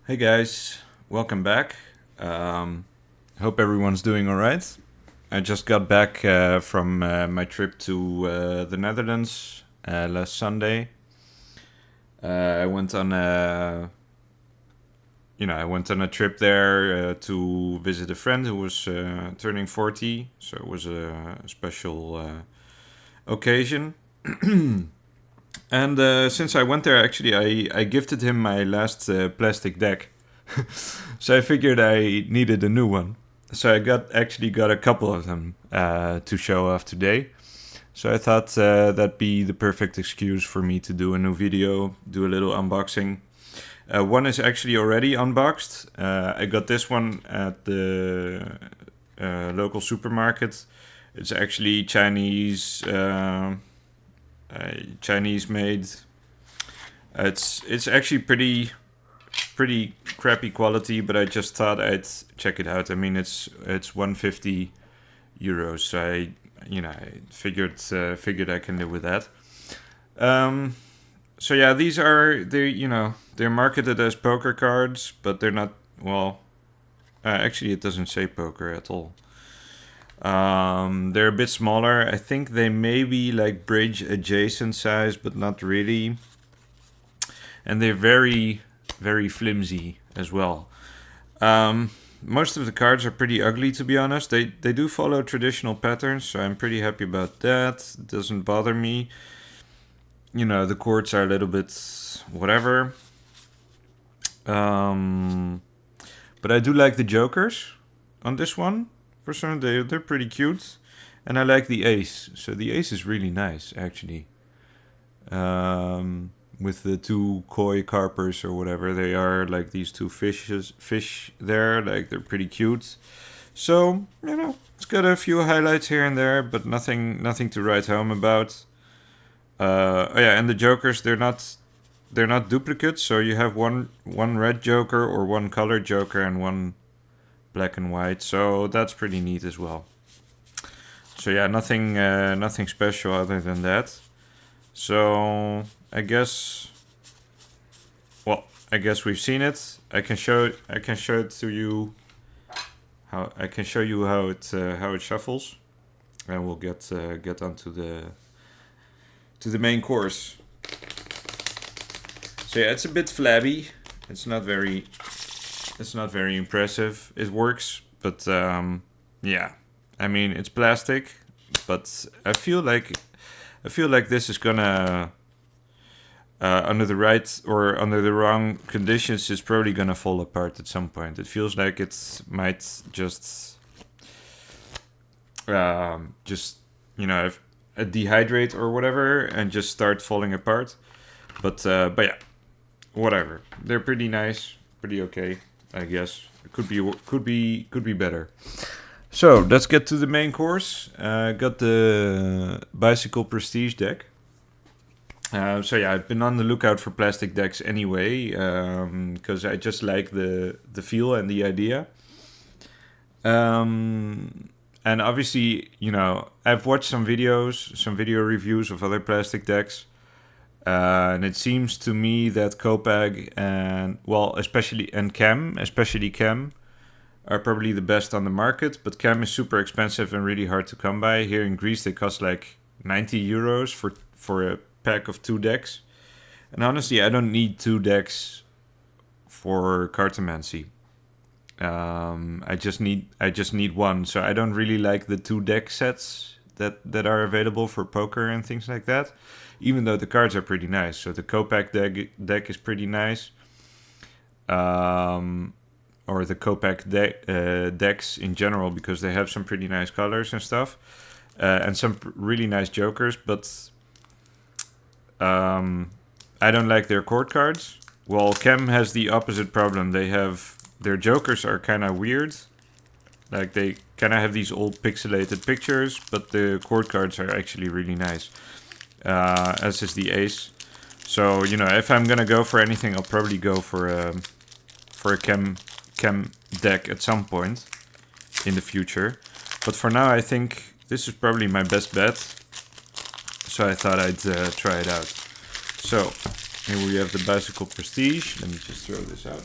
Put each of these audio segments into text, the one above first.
Hey guys, welcome back. Hope everyone's doing all right. I just got back from my trip to the Netherlands last Sunday. I went on a trip there to visit a friend who was turning 40, so it was a special occasion. And since I went there, actually, I gifted him my last plastic deck. So I figured I needed a new one. So I got a couple of them to show off today. So I thought that'd be the perfect excuse for me to do a new video, do a little unboxing. One is actually already unboxed. I got this one at the local supermarket. It's actually Chinese made. It's actually pretty crappy quality, but I just thought I'd check it out. I mean, it's 150 euros, so I figured I can live with that. So yeah, they're marketed as poker cards, but they're not. Well, actually, it doesn't say poker at all. They're a bit smaller. I think they may be like bridge adjacent size, but not really. And they're very, very flimsy as well. Most of the cards are pretty ugly, to be honest. They do follow traditional patterns, so I'm pretty happy about that. It doesn't bother me. The chords are a little bit whatever. But I do like the jokers on this one. For some, they're pretty cute. And I like the ace. So the ace is really nice, actually. With the two koi carpers or whatever they are, like these two fish there, like they're pretty cute. So it's got a few highlights here and there, but nothing to write home about. Oh yeah, and the jokers, they're not duplicates. So you have one red joker or one colored joker and one black and white. So that's pretty neat as well. So yeah, nothing special other than that. So I guess we've seen it. I can show it to you. How it shuffles, and we'll get onto the main course. So yeah, it's a bit flabby. It's not very impressive. It works, but yeah. I mean, it's plastic, but I feel like this is gonna under the right or under the wrong conditions, it's probably gonna fall apart at some point. It feels like it might just dehydrate or whatever and just start falling apart. But yeah, whatever. They're pretty nice, pretty okay, I guess. It could be better. So let's get to the main course. Got the Bicycle Prestige deck. So yeah, I've been on the lookout for plastic decks anyway, because I just like the feel and the idea. And obviously, I've watched some video reviews of other plastic decks. And it seems to me that Copag especially Chem, are probably the best on the market, but Chem is super expensive and really hard to come by. Here in Greece, they cost like 90 euros for a pack of 2 decks. And honestly, I don't need 2 decks for cartomancy. I just need one. So I don't really like the 2 deck sets that are available for poker and things like that, even though the cards are pretty nice. So the Copac deck is pretty nice. Or the Copac decks in general, because they have some pretty nice colors and stuff, and some really nice jokers. But I don't like their court cards. Well, Chem has the opposite problem. Their jokers are kind of weird. Like they kind of have these old pixelated pictures, but the court cards are actually really nice. As is the ace. So if I'm gonna go for anything, I'll probably go for a Chem deck at some point in the future. But for now, I think this is probably my best bet. So I thought I'd try it out. So here we have the Bicycle Prestige. Let me just throw this out.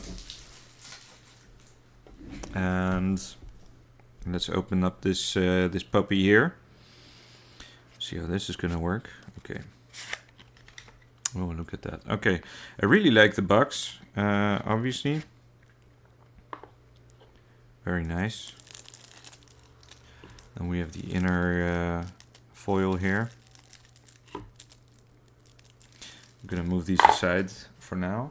And let's open up this this puppy here. See how this is gonna work. Okay. Oh, look at that. Okay, I really like the box, obviously. Very nice. Then we have the inner foil here. I'm gonna move these aside for now.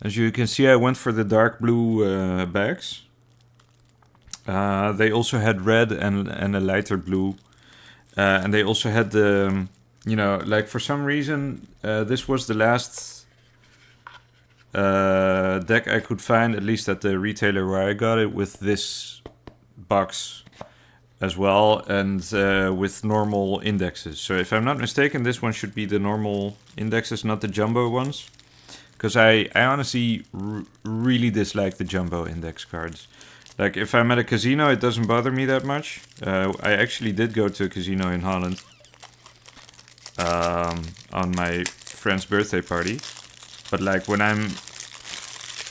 As you can see, I went for the dark blue bags. They also had red and a lighter blue. And they also had the, you know, like for some reason, this was the last deck I could find, at least at the retailer where I got it, with this box as well, and with normal indexes. So if I'm not mistaken, this one should be the normal indexes, not the jumbo ones. Because I honestly really dislike the jumbo index cards. Like, if I'm at a casino, it doesn't bother me that much. I actually did go to a casino in Holland on my friend's birthday party. But like, when I'm,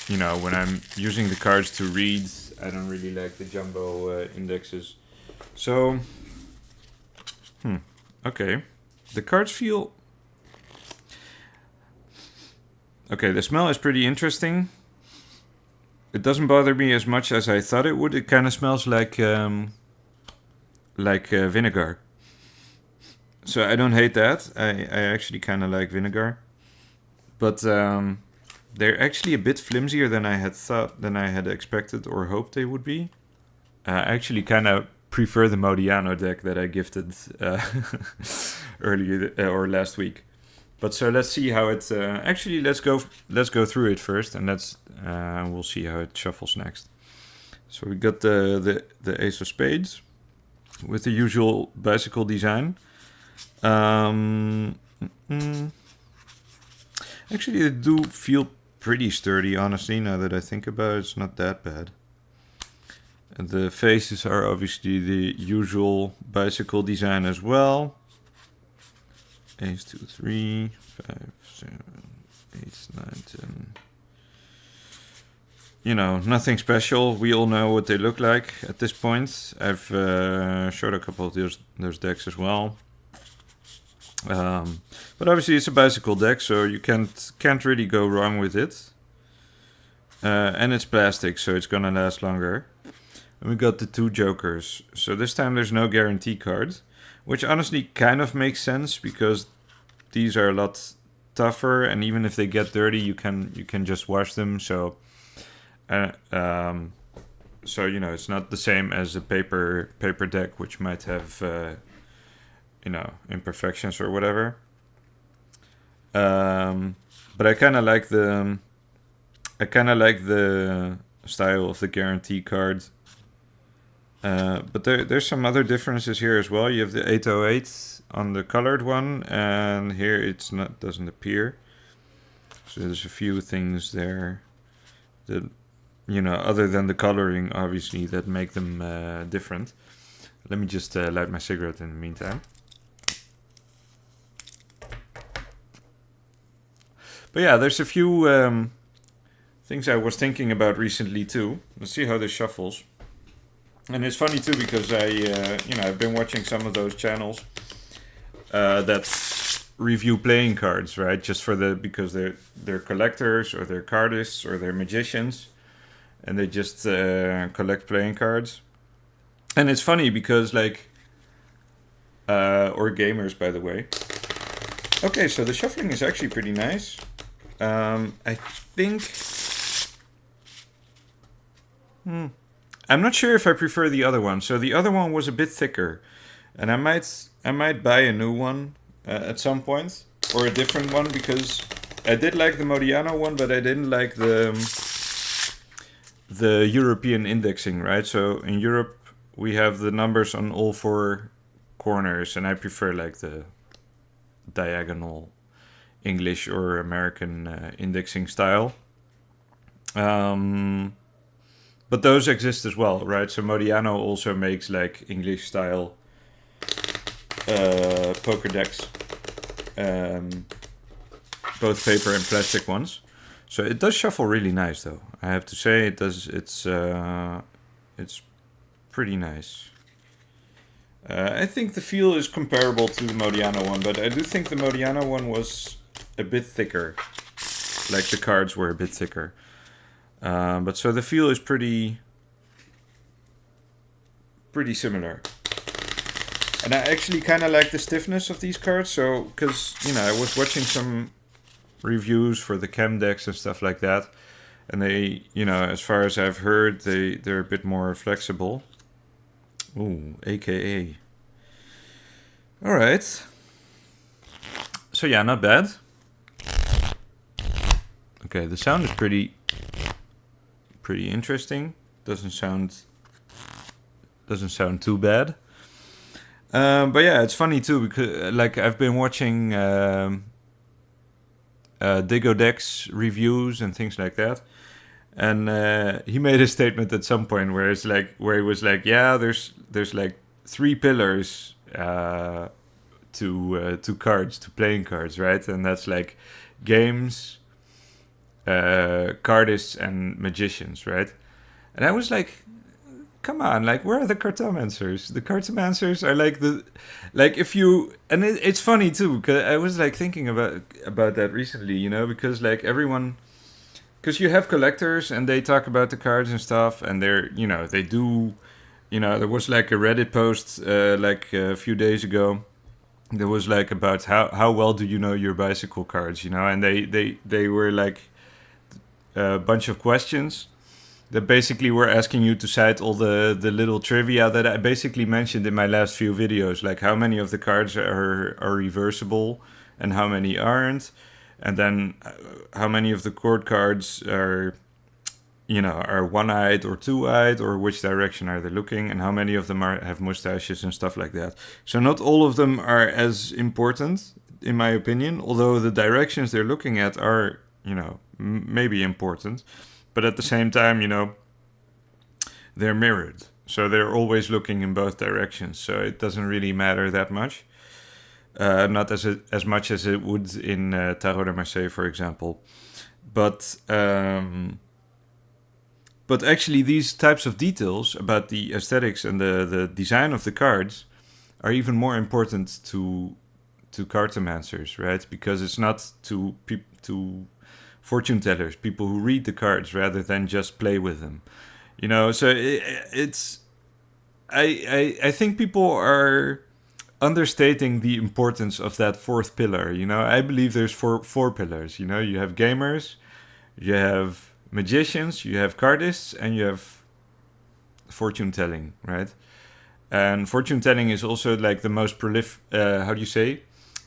you know, when I'm using the cards to read, I don't really like the jumbo indexes. So, okay. The cards feel... Okay, the smell is pretty interesting. It doesn't bother me as much as I thought it would. It kind of smells like vinegar. So I don't hate that. I actually kind of like vinegar. But they're actually a bit flimsier than I had thought, than I had expected or hoped they would be. I actually kind of prefer the Modiano deck that I gifted earlier or last week. But so let's see how it. Actually, let's go through it first, and we'll see how it shuffles next. So we got the Ace of Spades with the usual bicycle design. Actually, they do feel pretty sturdy, honestly. Now that I think about it, it's not that bad. And the faces are obviously the usual bicycle design as well. Ace, 2, 3, 5, 7, 8, 9, 10. You know, nothing special. We all know what they look like at this point. I've showed a couple of those decks as well. But obviously it's a bicycle deck, so you can't really go wrong with it. And it's plastic, so it's gonna last longer. And we got the 2 jokers. So this time there's no guarantee card. Which honestly kind of makes sense, because these are a lot tougher, and even if they get dirty, you can just wash them. So, so you know, it's not the same as a paper deck, which might have you know, imperfections or whatever. But I kind of like the style of the guarantee card. But there's some other differences here as well. You have the 808 on the colored one, and here it's not, doesn't appear. So there's a few things there that, you know, other than the coloring, obviously, that make them different. Let me just light my cigarette in the meantime. But yeah, there's a few things I was thinking about recently too. Let's see how this shuffles. And it's funny too, because I've been watching some of those channels that review playing cards, right? Just because they're collectors, or they're cardists, or they're magicians, and they just collect playing cards. And it's funny because or gamers, by the way. Okay, so the shuffling is actually pretty nice. I think. I'm not sure if I prefer the other one. So the other one was a bit thicker, and I might buy a new one at some point, or a different one, because I did like the Modiano one, but I didn't like the European indexing, right? So in Europe we have the numbers on all 4 corners, and I prefer like the diagonal English or American indexing style. But those exist as well, right? So Modiano also makes like English style poker decks, both paper and plastic ones. So it does shuffle really nice, though. I have to say, it does. It's pretty nice. I think the feel is comparable to the Modiano one, but I do think the Modiano one was a bit thicker. Like the cards were a bit thicker. But so the feel is pretty similar. And I actually kind of like the stiffness of these cards. So, because, I was watching some reviews for the chem decks and stuff like that. And they, as far as I've heard, they're a bit more flexible. Ooh, AKA. All right. So yeah, not bad. Okay, the sound is pretty interesting. Doesn't sound too bad. But yeah, it's funny too because I've been watching Digo Dex reviews and things like that, and he made a statement at some point where he was like, yeah, there's like 3 pillars to cards, to playing cards, right? And that's like games, cardists, and magicians, right? And I was like, come on, where are the cartomancers? The cartomancers are if you, and it's funny too, because I was thinking about that recently, because everyone, because you have collectors and they talk about the cards and stuff, and they're, they do, there was a Reddit post a few days ago. There was about how well do you know your bicycle cards, and they were a bunch of questions that basically were asking you to cite all the little trivia that I basically mentioned in my last few videos, like how many of the cards are reversible and how many aren't, and then how many of the court cards are one-eyed or two-eyed, or which direction are they looking, and how many of them have mustaches and stuff like that. So not all of them are as important, in my opinion, although the directions they're looking at are, maybe important. But at the same time, they're mirrored. So they're always looking in both directions. So it doesn't really matter that much. Not as much as it would in Tarot de Marseille, for example. But actually, these types of details about the aesthetics and the design of the cards are even more important to cartomancers, right? Because it's not to fortune tellers, people who read the cards rather than just play with them, so it's I think people are understating the importance of that 4th pillar. I believe there's four pillars. You have gamers, you have magicians, you have cardists, and you have fortune telling, right? And fortune telling is also the most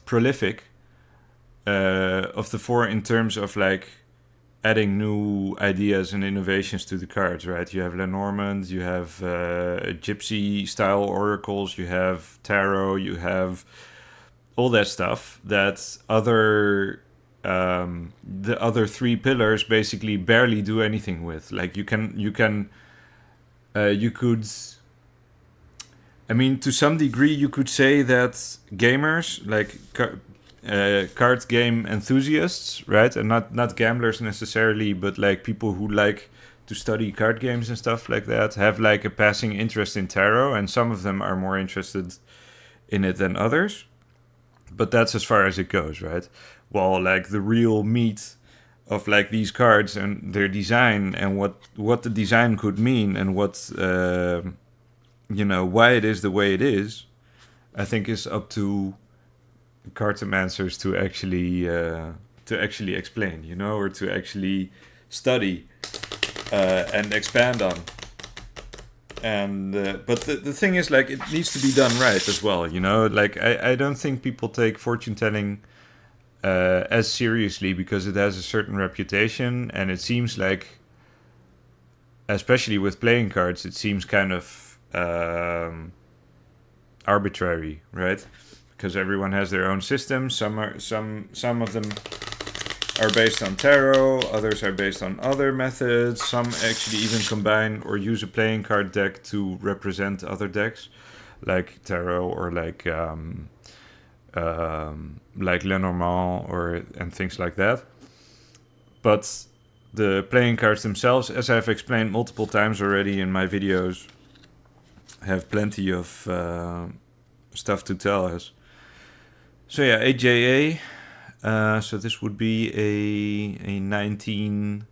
prolific of the 4 in terms of adding new ideas and innovations to the cards, right? You have Lenormand, you have gypsy style oracles, you have tarot, you have all that stuff that the other 3 pillars basically barely do anything with. You could, I mean, to some degree, you could say that gamers, card game enthusiasts, right? And not gamblers necessarily, but people who like to study card games and stuff like that, have a passing interest in tarot, and some of them are more interested in it than others. But that's as far as it goes, right? Well, the real meat of these cards and their design, and what the design could mean, and what why it is the way it is, I think is up to cartomancers to actually explain, or to actually study and expand on. And but the thing is, it needs to be done right as well, I don't think people take fortune telling as seriously, because it has a certain reputation, and it seems especially with playing cards, it seems kind of arbitrary, right? Because everyone has their own system. Some of them are based on tarot, others are based on other methods. Some actually even combine or use a playing card deck to represent other decks, like tarot, or Lenormand, and things like that. But the playing cards themselves, as I've explained multiple times already in my videos, have plenty of stuff to tell us. So yeah, 8JA. So this would be a 19.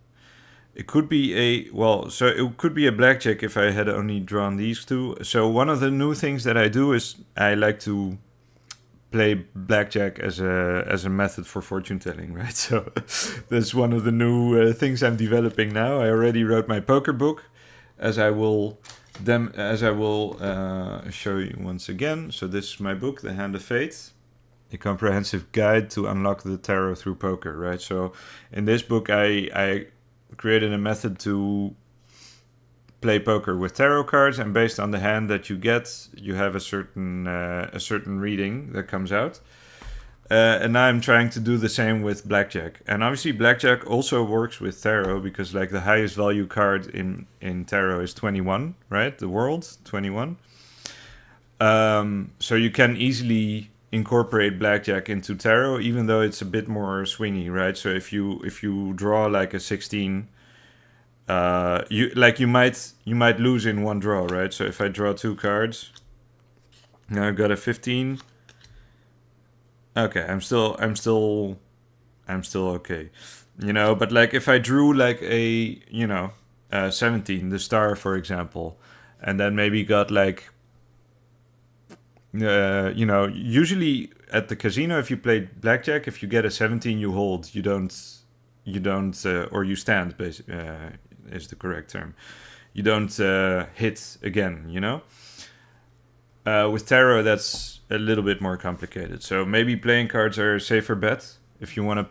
It could be so it could be a blackjack if I had only drawn these two. So one of the new things that I do is I like to play blackjack as a method for fortune telling, right? So that's one of the new things I'm developing now. I already wrote my poker book, as I will show you once again. So this is my book, The Hand of Fate, a comprehensive guide to unlock the tarot through poker, right? So in this book, I created a method to play poker with tarot cards, and based on the hand that you get, you have a certain reading that comes out. And now I'm trying to do the same with blackjack. And obviously blackjack also works with tarot, because like the highest value card in tarot is 21, right? The world, 21. So you can easily incorporate blackjack into tarot, even though it's a bit more swingy, right? So if you draw like a 16, you might lose in one draw, right? So if I draw two cards, now I've got a 15. Okay, I'm still okay, But like if I drew like a 17, the star, for example, and then maybe got like usually at the casino, if you play blackjack, if you get a 17, you hold. You don't, or you stand. Is the correct term. You don't hit again. With tarot, that's a little bit more complicated. So maybe playing cards are a safer bet if you want to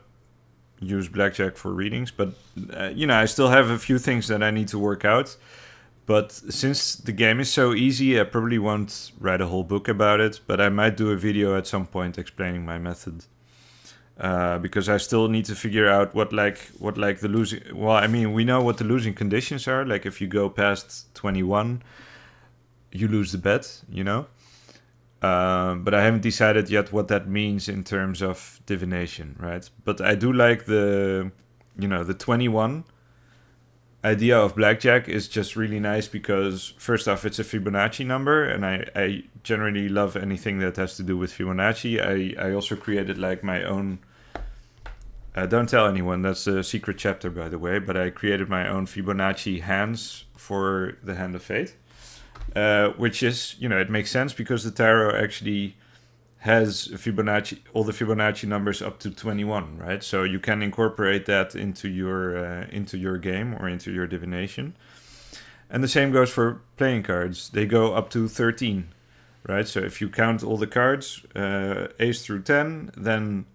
use blackjack for readings. But I still have a few things that I need to work out. But since the game is so easy, I probably won't write a whole book about it, but I might do a video at some point explaining my method. Because I still need to figure out what the losing... Well, I mean, we know what the losing conditions are. Like if you go past 21, you lose the bet, But I haven't decided yet what that means in terms of divination, right? But I do like the 21... idea of blackjack is just really nice because first off, it's a Fibonacci number, and I generally love anything that has to do with Fibonacci. I also created like my own, don't tell anyone, that's a secret chapter by the way, but I created my own Fibonacci hands for the Hand of Fate, which is, it makes sense because the tarot actually has all the Fibonacci numbers up to 21, right? So you can incorporate that into your game or into your divination. And the same goes for playing cards. They go up to 13, right? So if you count all the cards, ace through 10, then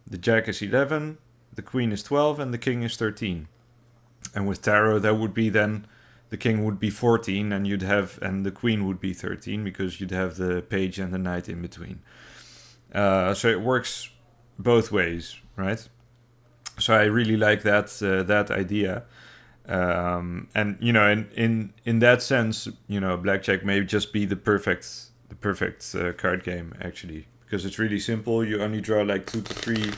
the jack is 11, the queen is 12, and the king is 13. And with tarot, that would be then the king would be 14, and the queen would be 13 because you'd have the page and the knight in between. So it works both ways, right? So I really like that idea, and in that sense, blackjack may just be the perfect card game actually, because it's really simple. You only draw like 2 to 3,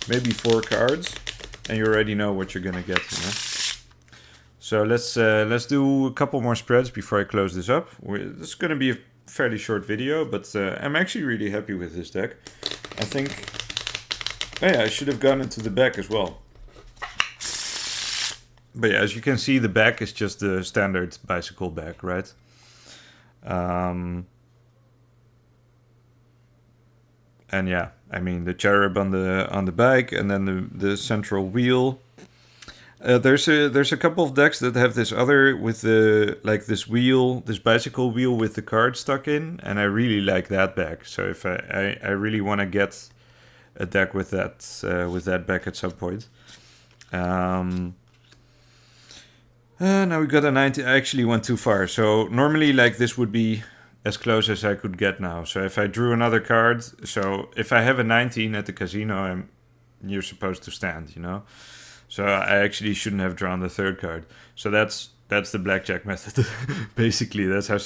maybe 4 cards, and you already know what you're gonna get. So let's do a couple more spreads before I close this up. This is gonna be a fairly short video, but I'm actually really happy with this deck. I think I should have gone into the back as well. But yeah, as you can see, the back is just the standard bicycle back, right? And yeah, I mean the cherub on the bike, and then the central wheel. There's a couple of decks that have this other with this wheel, this bicycle wheel with the card stuck in, and I really like that back. So if I really want to get a deck with that back at some point. Now we got a 90. I actually went too far. So normally like this would be as close as I could get now. So if I drew another card, so if I have a 19 at the casino, you're supposed to stand, So I actually shouldn't have drawn the third card. So that's the blackjack method. Basically, that's how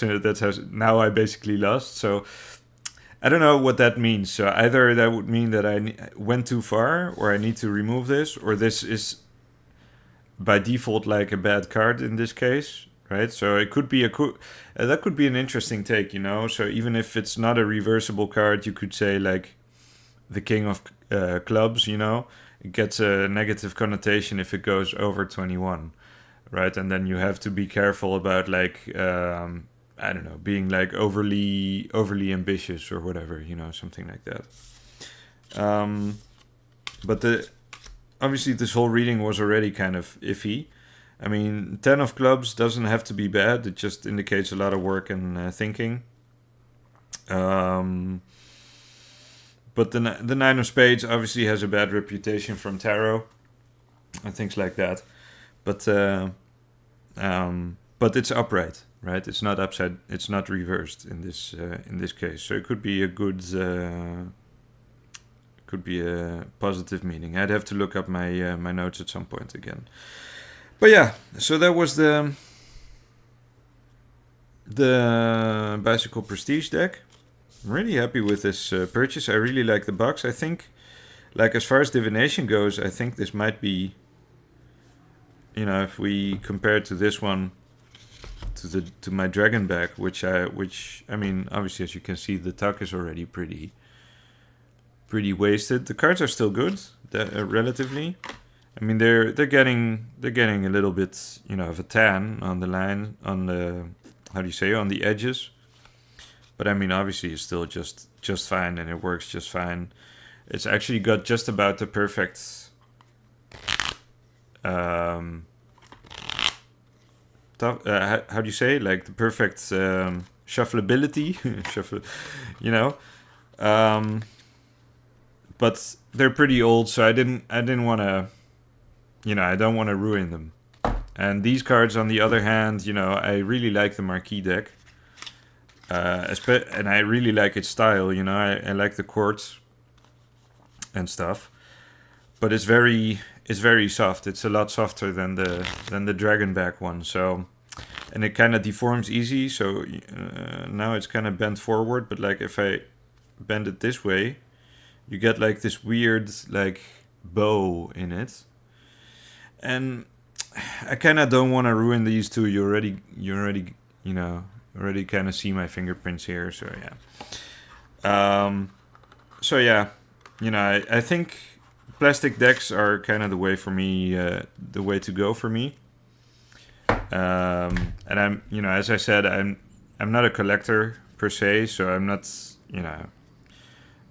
now I basically lost. So I don't know what that means. So either that would mean that I went too far, or I need to remove this, or this is by default like a bad card in this case, right? So it could be that could be an interesting take, you know. So even if it's not a reversible card, you could say like the king of clubs, you know, it gets a negative connotation if it goes over 21, right? And then you have to be careful about like I don't know, being like overly ambitious or whatever, you know, something like that. But obviously this whole reading was already kind of iffy. I mean, 10 of clubs doesn't have to be bad. It just indicates a lot of work and thinking. But the 9 of spades obviously has a bad reputation from tarot and things like that. But it's upright, right? It's not upside. It's not reversed in this case. So it could be a good, could be a positive meaning. I'd have to look up my my notes at some point again. But yeah, so that was the Bicycle Prestige deck. I'm really happy with this purchase. I really like the box. I think, like as far as divination goes, I think this might be, you know, if we compare it to this one, to my dragon back, which I mean, obviously as you can see, the tuck is already pretty wasted. The cards are still good, relatively. I mean, they're getting a little bit, you know, of a tan on the line, on the, how do you say, on the edges. But I mean, obviously, it's still just fine, and it works just fine. It's actually got just about the perfect how do you say, like the perfect shuffleability, you know. But they're pretty old, so I didn't want to, you know, I don't want to ruin them. And these cards, on the other hand, you know, I really like the Marquis deck. And I really like its style, you know. I like the quartz and stuff, but it's very soft. It's a lot softer than the Dragonback one. So, and it kind of deforms easy. So now it's kind of bent forward. But like if I bend it this way, you get like this weird like bow in it. And I kind of don't want to ruin these two. You already you know. Already kind of see my fingerprints here, so yeah. You know, I think plastic decks are kind of the way for me, the way to go for me. And I'm, you know, as I said, I'm not a collector per se, so I'm not, you know.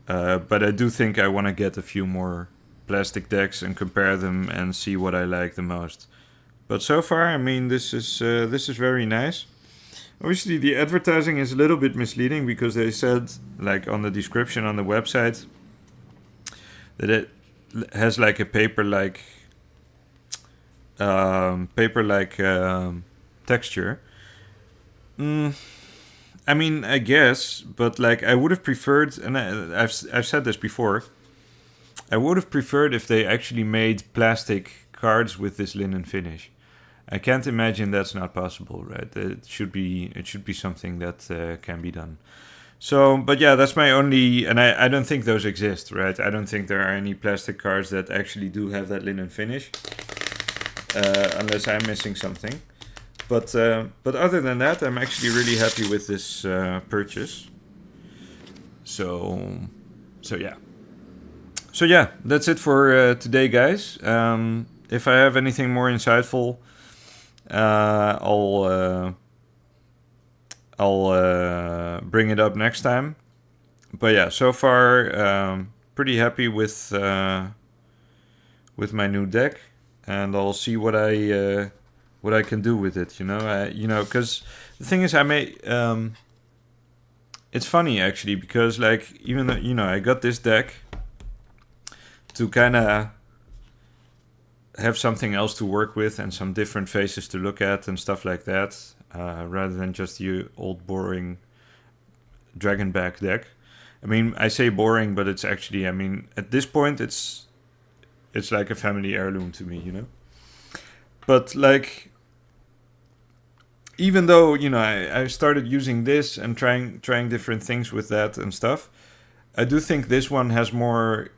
But I do think I want to get a few more plastic decks and compare them and see what I like the most. But so far, I mean, this is very nice. Obviously, the advertising is a little bit misleading because they said, like on the description on the website, that it has like a paper-like texture. I mean, I guess, but like I would have preferred, and I've said this before, I would have preferred if they actually made plastic cards with this linen finish. I can't imagine that's not possible, right? It should be something that can be done. So, but yeah, that's my only, and I don't think those exist, right? I don't think there are any plastic cards that actually do have that linen finish, unless I'm missing something. But other than that, I'm actually really happy with this purchase. So yeah. So yeah, that's it for today, guys. If I have anything more insightful, I'll bring it up next time. But yeah, so far pretty happy with my new deck, and I'll see what I can do with it. You know, because the thing is, I may. It's funny actually because like even though, you know, I got this deck to kind of have something else to work with and some different faces to look at and stuff like that, rather than just the old boring Dragonback deck. I mean, I say boring, but it's actually, I mean, at this point, it's like a family heirloom to me, you know? But like, even though, you know, I started using this and trying different things with that and stuff, I do think this one has more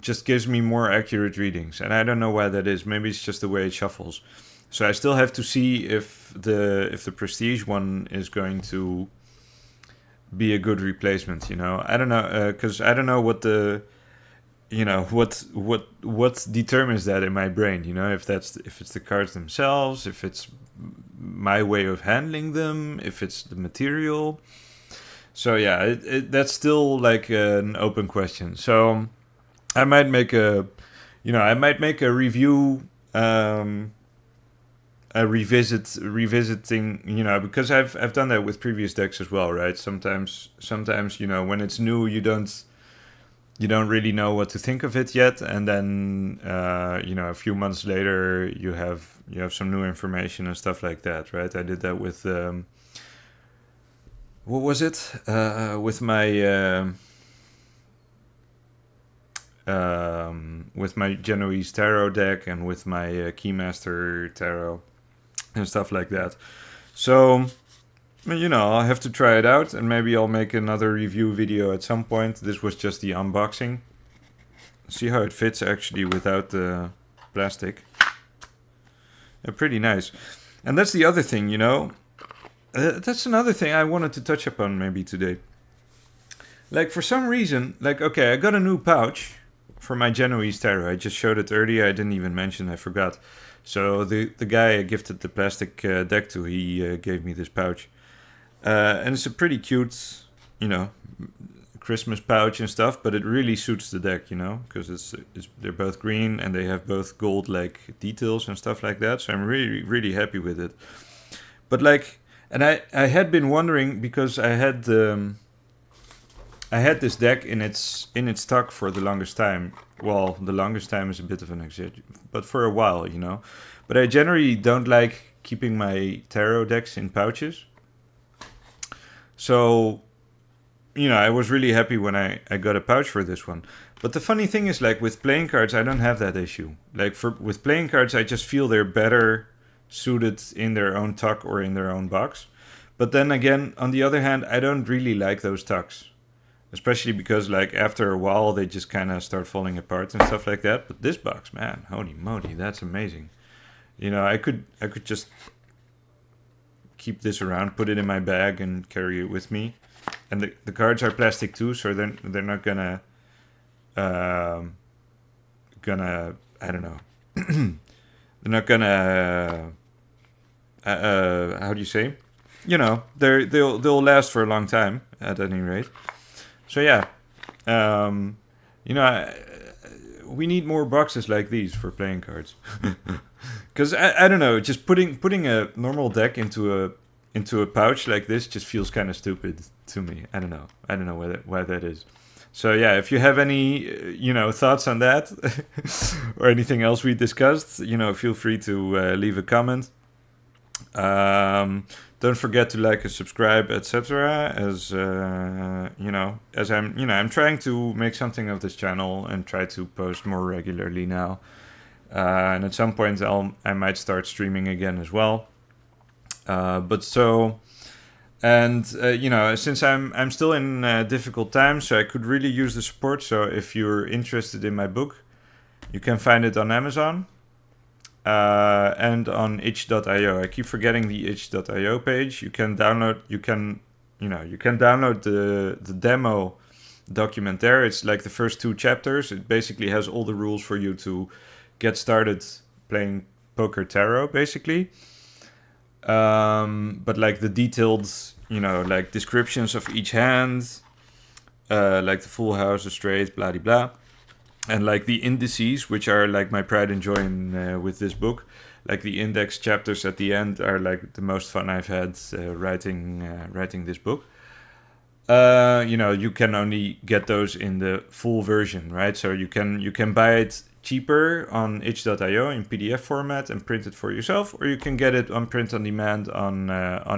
just gives me more accurate readings, and I don't know why that is. Maybe it's just the way it shuffles. So I still have to see if the Prestige one is going to be a good replacement. I don't know, because I don't know what the what determines that in my brain. If it's the cards themselves, if it's my way of handling them, if it's the material. So yeah, that's still like an open question. So I might make a review, a revisiting, because I've done that with previous decks as well, right? Sometimes when it's new, you don't really know what to think of it yet, and then a few months later you have some new information and stuff like that, right? I did that with what was it? With my Genoese Tarot deck and with my Keymaster Tarot and stuff like that. So, I'll have to try it out, and maybe I'll make another review video at some point. This was just the unboxing. See how it fits actually without the plastic. Pretty nice. And that's the other thing, that's another thing I wanted to touch upon maybe today. Like, for some reason, okay, I got a new pouch for my Genoese Tarot. I just showed it earlier. I didn't even mention, I forgot. So the guy I gifted the plastic deck to, he gave me this pouch. And it's a pretty cute, Christmas pouch and stuff, but it really suits the deck, because they're both green and they have both gold-like details and stuff like that. So I'm really, really happy with it. But and I had been wondering, because I had this deck in its stock for the longest time. Well, the longest time is a bit of an exaggeration, but for a while, But I generally don't like keeping my tarot decks in pouches. So, I was really happy when I got a pouch for this one. But the funny thing is, with playing cards, I don't have that issue. With playing cards, I just feel they're better suited in their own tuck or in their own box. But then again, on the other hand, I don't really like those tucks. Especially because, after a while, they just kind of start falling apart and stuff like that. But this box, man, holy moly, that's amazing. I could just keep this around, put it in my bag, and carry it with me. And the cards are plastic too, so they're not gonna I don't know. They're not gonna how do you say? They'll last for a long time at any rate. So yeah, we need more boxes like these for playing cards. Because I don't know, just putting a normal deck into a pouch like this just feels kind of stupid to me. I don't know why that is. So yeah, if you have any thoughts on that or anything else we discussed, feel free to leave a comment. Don't forget to like and subscribe, etc. As as I'm trying to make something of this channel and try to post more regularly now. And at some point I might start streaming again as well. Since I'm still in difficult times, so I could really use the support. So if you're interested in my book, you can find it on Amazon. And on itch.io. I keep forgetting the itch.io page. You can download the demo document there. It's like the first 2 chapters. It basically has all the rules for you to get started playing poker tarot, basically. But the detailed, descriptions of each hand, the full house, the straight, blah, blah, blah. And the indices, which are my pride and joy with this book, the index chapters at the end are the most fun I've had writing this book. You can only get those in the full version, right? So you can buy it cheaper on itch.io in PDF format and print it for yourself, or you can get it on print on demand on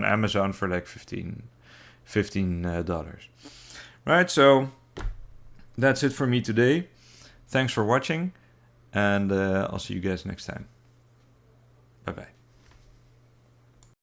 Amazon for $15. Right? So that's it for me today. Thanks for watching, and I'll see you guys next time. Bye-bye.